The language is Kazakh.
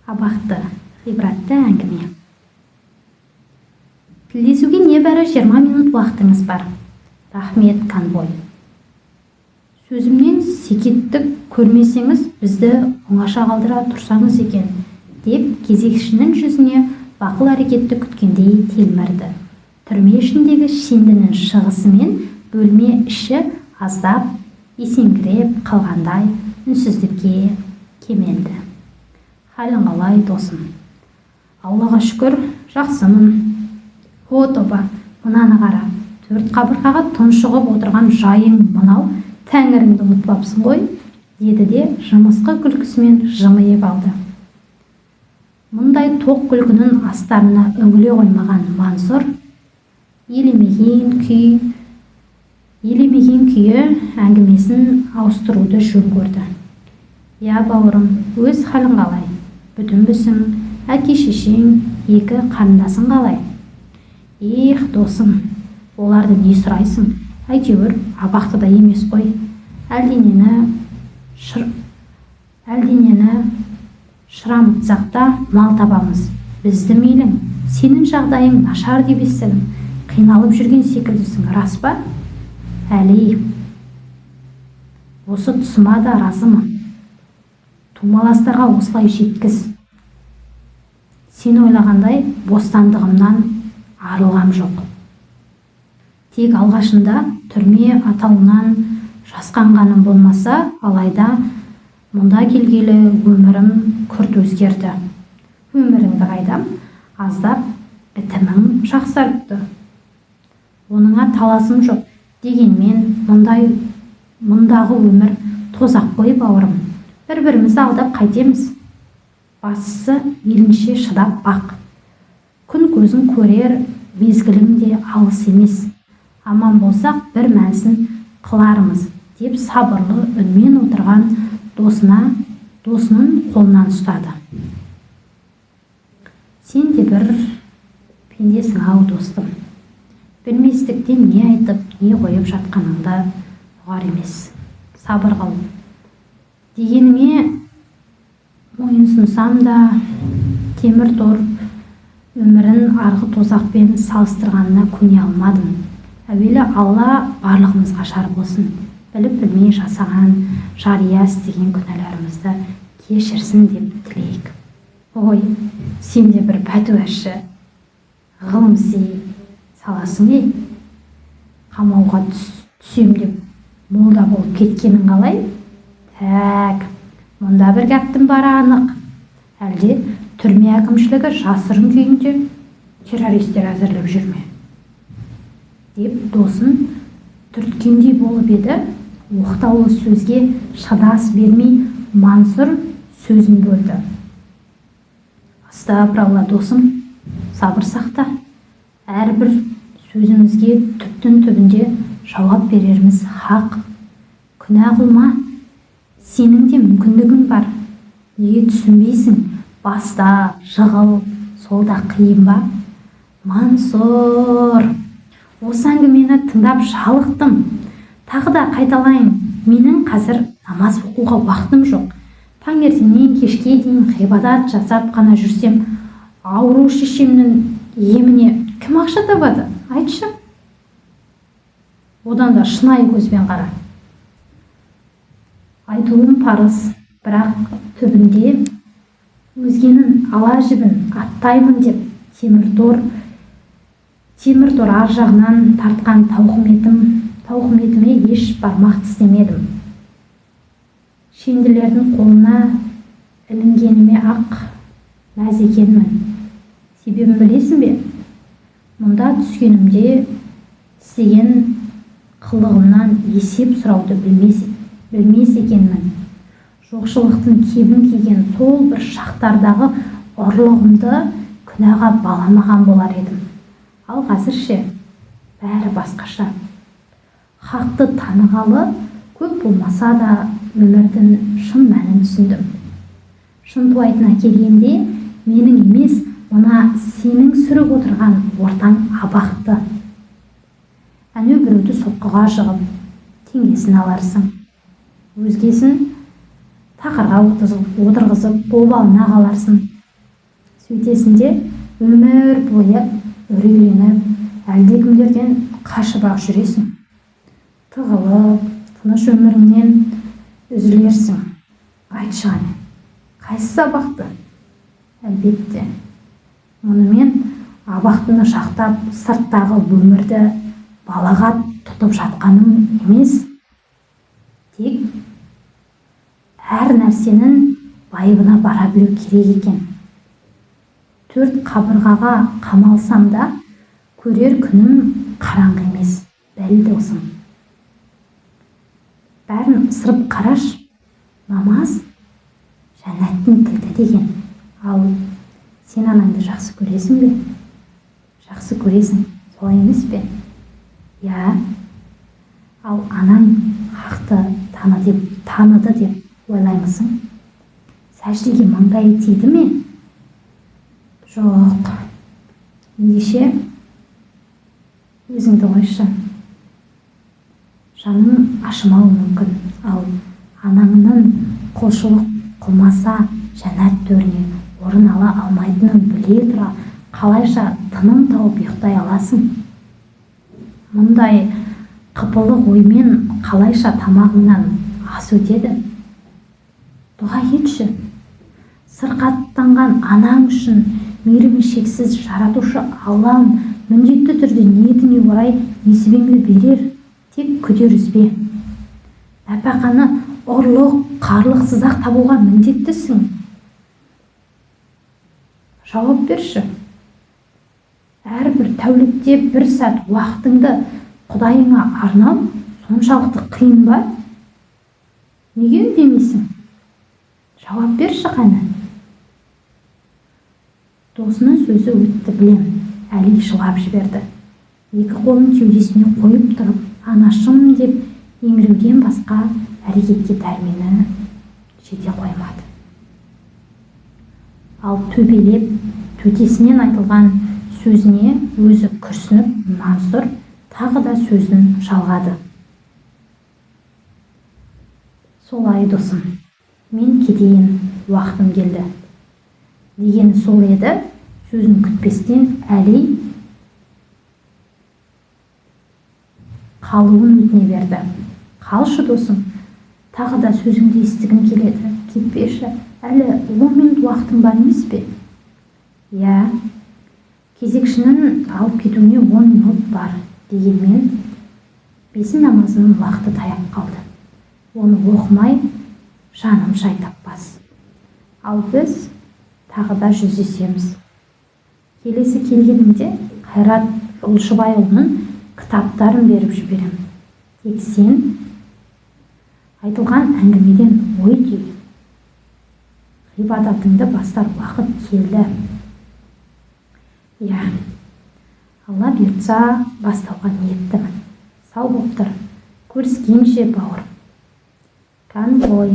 Абақты, ғибратты әңгіме. Тілдесуге небәрі 20 минут уақытыңыз бар. Рахмет, конвой. Сөзімнен секеттік көрмесеңіз, бізді оңаша қалдыра тұрсаңыз екен, деп кезекшінің жүзіне бақыл әрекетті күткендей телмірді. Түрме ішіндегі шендінің шығысымен бөлме іші аздап есеңгіреп қалғандай үнсіздікке кемелді. Халің қалай, досым? Аллаға шүкір, жақсымын. О, тоба, мынаны қара. Төрт қабырғаға тұншығып отырған жайың мынау, тәңіріңді ұмытпапсың ғой, деді де жымысқы күлкісімен жымиып алды. Мұндай тоқ күлкінің астарына үңіле қоймаған Мансұр елемеген күйі әңгімесін ауыстыруды жөн көрді. Я, бауырым, өз халің қалай? Бүтінбісің, әке-шешең, екі қарындасың қалай? Ех, досым, оларды не сұрайсың? Әйтеуір абақтыда емес қой. Әлденені шырамытсақ та мал табамыз. Бізді мейлің, сенің жағдайың нашар деп естідім. Қиналып жүрген секілдісің, рас па? Әлей, осы тұсыма да разымын. Тумаластарға осылай жеткіз. Сен ойлағандай бостандығымнан арылғам жоқ. Тек алғашында түрме атауынан жасқанғаным болмаса, алайда мұнда келгелі өмірім күрт өзгерді. Өміріңді қайдам, аздап бітімің жақсарыпты. Оныңа таласым жоқ, дегенмен мұндағы өмір тозақ қой, бауырым. Бір-бірімізді алдап қайтеміз. Бастысы мейлінше шыдап бақ. Күн көзін көрер, мезгілің де алыс емес. Аман болсақ бір мәнсін қыларымыз, деп сабырлы үнмен отырған досының қолынан ұстады. Сен де бір пендесің ау, достым. Білместіктен не айтып, не қойып жатқаныңда ұғар емес. Сабыр қыл. Дегеніме мойынсұнсам да, темір тор өмірін арғы тозақпен салыстырғанына көне алмадым. Әуелі Алла барлығымызға шар болсын. Біліп-білмей жасаған, жария істеген күнәларымызды кешірсін деп тілейік. Ой, сен де бір пәтуашы, ғылымси саласың ей. Қамауға түсем деп молда болып кеткенің қалай? Тәк, мұнда бір кәптің бары анық. Әлде түрме әкімшілігі жасырын күйінде террористер әзірлеп жүрме? Деп досын түрткендей болып еді, оқтаулы сөзге шыдас бермей Мансұр сөзін бөлді. Астапыралла, досым, сабыр сақта. Әрбір сөзімізге түптің түбінде жауап береріміз хақ. Күнә қылма. Сенің де мүмкіндігің бар. Неге түсінбейсің? Баста, жығыл, солда қиын ба? Мансұр, осы әңгімені тыңдап жалықтым. Тағы да қайталайын, менің қазір намаз оқуға уақытым жоқ. Таңертеңнен кешке дейін ғибадат жасап қана жүрсем, ауру шешемнің еміне кім ақша табады? Айтшы. Одан да шынайы көзбен қара. Айтуым парыз, бірақ түбінде өзгенің ала жібін аттаймын деп темір тор ар жағынан тартқан тауқыметіме еш бармақ тістемедім. Шенділердің қолына ілінгеніме ақ мәз екенмін. Себебін білесің бе? Мұнда түскенімде істеген қылығымнан есеп сұрауды білмес екенмін. Жоқшылықтың кебін киген сол бір шақтардағы ұрлығымды күнәға баламаған болар едім. Ал қазірше бәрі басқаша. Хақты танығалы көп болмаса да өмірдің шын мәнін түсіндім. Шынтуайтына келгенде менің емес, мына сенің сүріп отырған ортаң абақты. Әне біреуді соққыға жығып, теңгесін аларсың. Өзгесін тақырға отырғызып обалына қаларсың. сөйтесінде өмір бойы үрейленіп, әлдекімдерден қашып-ақ жүресің. Тығылып, тыныш өміріңнен үзілерсің. Айтшы қане, қайсысы абақты? Әлбетте, мұнымен абақтыны жақтап, сырттағы өмірді балағат тұтып жатқаным емес. Тек әр нәрсенің байыбына бара білу керек екен. 4 қабырғаға қамалсам да, көрер күнім қараңғы емес, дәл досым. Бәрін ысырып қараш, намаз жәннаттың кілті деген. Ал сен анаңды жақсы көресің бе? Жақсы көресің, солай емес пе? Я, ал анаң хақты таныды деп ойлаймысың? Сәждеге маңдайы тиді ме? Жоқ. Ендеше өзіңді қойшы. Жаның ашымауы мүмкін, ал анаңның құлшылық қылмаса жәннат төріне орын ала алмайтынын біле тұра, қалайша тыным тауып ұйықтай аласың? Мұндай қыпылық оймен қалайша тамағыңнан ас өтеді? Дұға етші. Сырқаттанған анаң үшін мейірімі шексіз жаратушы Аллам міндетті түрде ниетіне орай несібеңді берер, тек күдер үзбе. Нәпақаны ұрлық, қарлықсыз-ақ табуға міндеттісің. Жауап берші. Әрбір тәулікте 1 сәт уақытыңды Құдайыңа арнау соншалықты қиын ба? Неге үндемейсің? Жауап берші қане. Досының сөзі өтті білем. Әли жылап жіберді. 2 қолын кеудесіне қойып тұрып, анашым деп еңіреуден басқа әрекетке дәрмені жете қоймады. Ал төбелеп, төтесінен айтылған сөзіне өзі күрсініп, Мансұр тағы да сөзін жалғады. Солай досым, мен кетейін, уақытым келді. Дегені сол еді, сөзін күтпестен Әли қалуын өтіне берді. Қалшы досым, тағы да сөзіңді естігім келеді. Кетпеші, әлі 10 минут уақытың бар емес пе? Я, кезекшінің алып кетуіне 10 минут бар дегенмен, бесін намазының уақыты таяп қалды. Оны оқымай, жаным жай таппас. Ал біз тағы да жүздесеміз. Келесі келгенімде Қайрат Жолшыбайұлының кітаптарын беріп жіберем. Тек сен айтылған әңгімеден ой түй. Ғибадатыңды бастар уақыт келді. Я, Алла бұйыртса бастауға ниеттімін. Сау боп тұр. Көріскенше бауыр. Конвой.